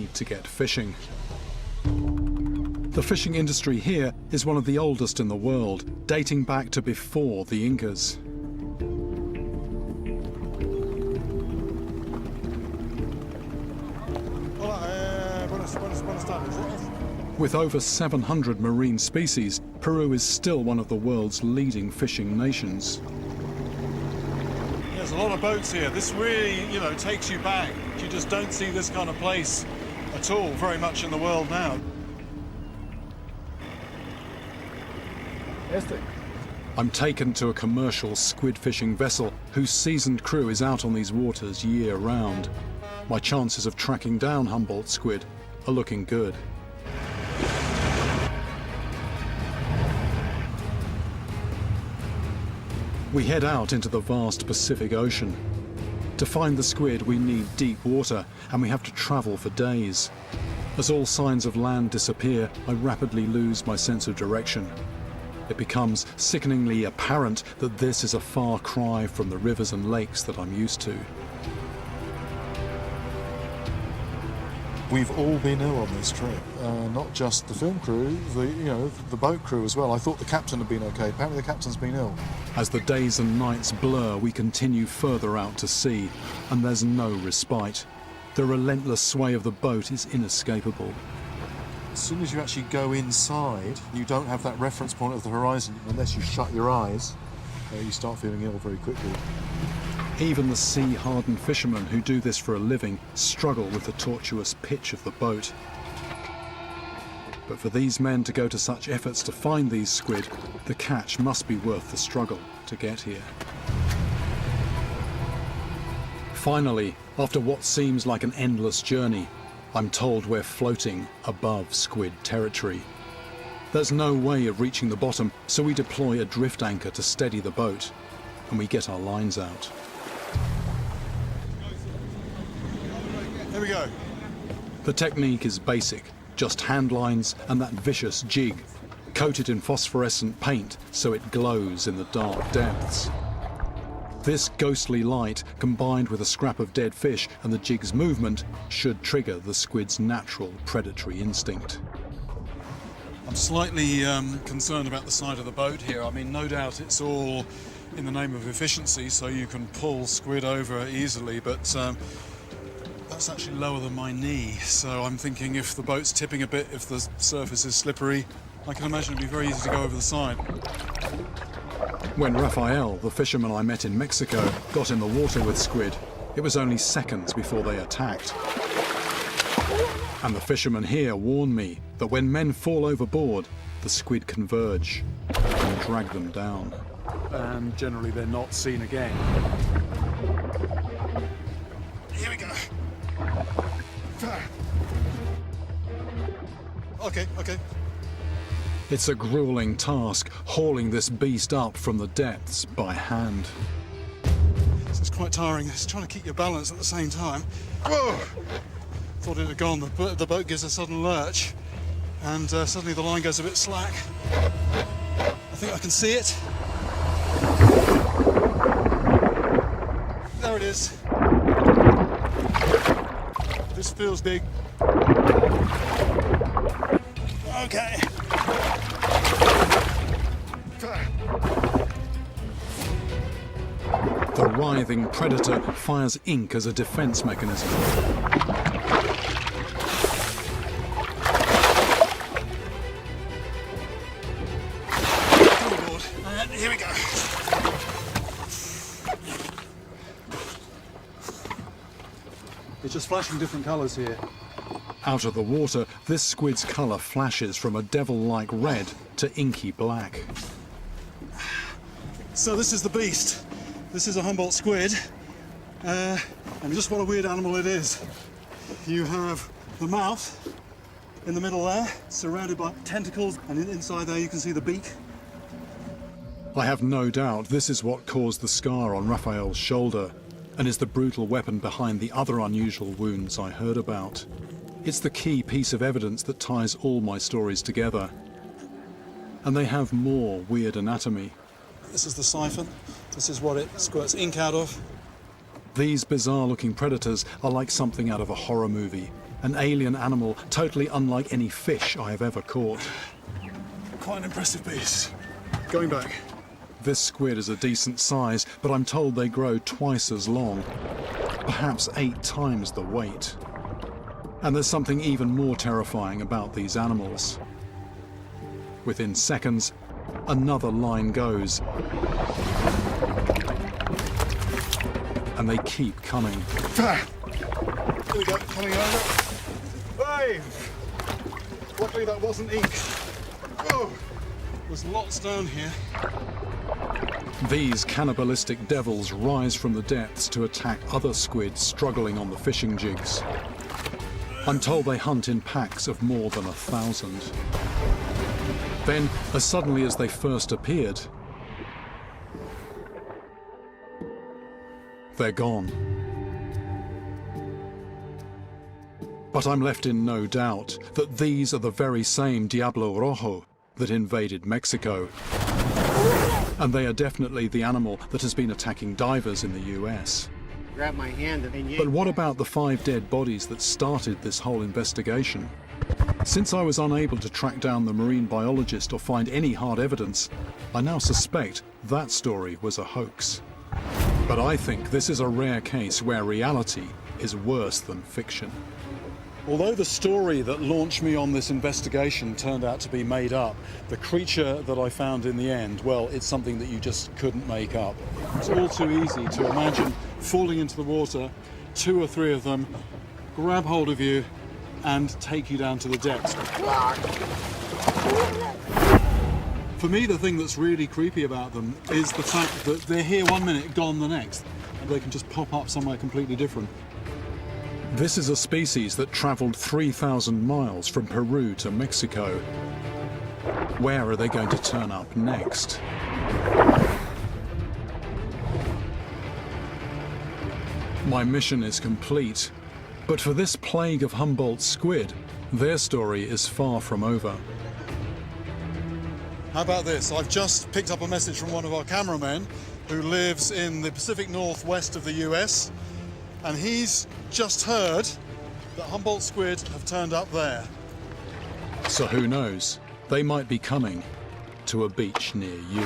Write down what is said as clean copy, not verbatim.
need to get fishing. The fishing industry here is one of the oldest in the world, dating back to before the Incas. With over 700 marine species, Peru is still one of the world's leading fishing nations. There's a lot of boats here. This really, takes you back. You just don't see this kind of place at all very much in the world now. I'm taken to a commercial squid fishing vessel whose seasoned crew is out on these waters year-round. My chances of tracking down Humboldt squid are looking good. We head out into the vast Pacific Ocean. To find the squid, we need deep water, and we have to travel for days. As all signs of land disappear, I rapidly lose my sense of direction. It becomes sickeningly apparent that this is a far cry from the rivers and lakes that I'm used to. We've all been ill on this trip, not just the film crew, the boat crew as well. I thought the captain had been okay. Apparently the captain's been ill. As the days and nights blur, we continue further out to sea, and there's no respite. The relentless sway of the boat is inescapable. As soon as you actually go inside, you don't have that reference point of the horizon unless you shut your eyes. You start feeling ill very quickly. Even the sea-hardened fishermen who do this for a living struggle with the tortuous pitch of the boat. But for these men to go to such efforts to find these squid, the catch must be worth the struggle to get here. Finally, after what seems like an endless journey, I'm told we're floating above squid territory. There's no way of reaching the bottom, so we deploy a drift anchor to steady the boat, and we get our lines out. Here we go. The technique is basic, just hand lines and that vicious jig, coated in phosphorescent paint so it glows in the dark depths. This ghostly light, combined with a scrap of dead fish and the jig's movement, should trigger the squid's natural predatory instinct. I'm slightly concerned about the side of the boat here. I mean, no doubt it's all in the name of efficiency, so you can pull squid over easily, but that's actually lower than my knee, so I'm thinking if the boat's tipping a bit, if the surface is slippery, I can imagine it'd be very easy to go over the side. When Rafael, the fisherman I met in Mexico, got in the water with squid, it was only seconds before they attacked. And the fishermen here warn me that when men fall overboard, the squid converge and drag them down. And generally they're not seen again. Here we go. Okay. It's a grueling task, hauling this beast up from the depths by hand. So it's quite tiring. It's trying to keep your balance at the same time. Whoa! Thought it had gone. The boat gives a sudden lurch, and suddenly the line goes a bit slack. I think I can see it. There it is. This feels big. Okay. The writhing predator fires ink as a defense mechanism. Come aboard. And here we go. It's just flashing different colours here. Out of the water, this squid's colour flashes from a devil-like red to inky black. So this is the beast. This is a Humboldt squid. And just what a weird animal it is. You have the mouth in the middle there, surrounded by tentacles, and inside there you can see the beak. I have no doubt this is what caused the scar on Raphael's shoulder, and is the brutal weapon behind the other unusual wounds I heard about. It's the key piece of evidence that ties all my stories together. And they have more weird anatomy. This is the siphon. This is what it squirts ink out of. These bizarre-looking predators are like something out of a horror movie, an alien animal totally unlike any fish I have ever caught. Quite an impressive beast. Going back. This squid is a decent size, but I'm told they grow twice as long, perhaps 8 times the weight. And there's something even more terrifying about these animals. Within seconds, another line goes, and they keep coming. Here we go, coming over. Hey! Luckily that wasn't ink. Oh, there's lots down here. These cannibalistic devils rise from the depths to attack other squid struggling on the fishing jigs. I'm told they hunt in packs of more than 1,000. Then, as suddenly as they first appeared, they're gone. But I'm left in no doubt that these are the very same Diablo Rojo that invaded Mexico. And they are definitely the animal that has been attacking divers in the US. Grab my hand and But yank. what about the 5 dead bodies that started this whole investigation? Since I was unable to track down the marine biologist or find any hard evidence, I now suspect that story was a hoax. But I think this is a rare case where reality is worse than fiction. Although the story that launched me on this investigation turned out to be made up, the creature that I found in the end, well, it's something that you just couldn't make up. It's all too easy to imagine falling into the water, 2 or 3 of them grab hold of you and take you down to the depths. For me, the thing that's really creepy about them is the fact that they're here one minute, gone the next, and they can just pop up somewhere completely different. This is a species that travelled 3,000 miles from Peru to Mexico. Where are they going to turn up next? My mission is complete, but for this plague of Humboldt squid, their story is far from over. How about this? I've just picked up a message from one of our cameramen who lives in the Pacific Northwest of the US, and he's just heard that Humboldt squid have turned up there. So who knows? They might be coming to a beach near you.